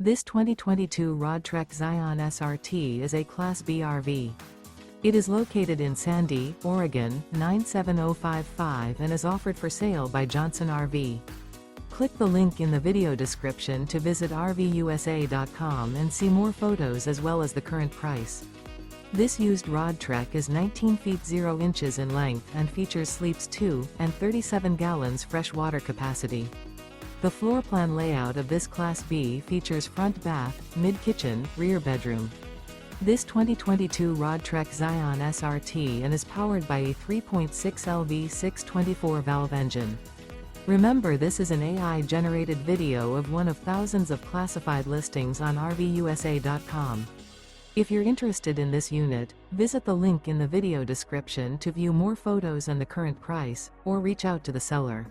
This 2022 Roadtrek ZION SRT is a Class B RV. It is located in Sandy, Oregon, 97055 and is offered for sale by Johnson RV. Click the link in the video description to visit RVUSA.com and see more photos as well as the current price. This used Roadtrek is 19 feet 0 inches in length and features sleeps 2 and 37 gallons fresh water capacity. The floor plan layout of this Class B features front bath, mid-kitchen, rear bedroom. This 2022 Roadtrek ZION SRT and is powered by a 3.6 LV 624 valve engine. Remember, this is an AI-generated video of one of thousands of classified listings on RVUSA.com. If you're interested in this unit, visit the link in the video description to view more photos and the current price, or reach out to the seller.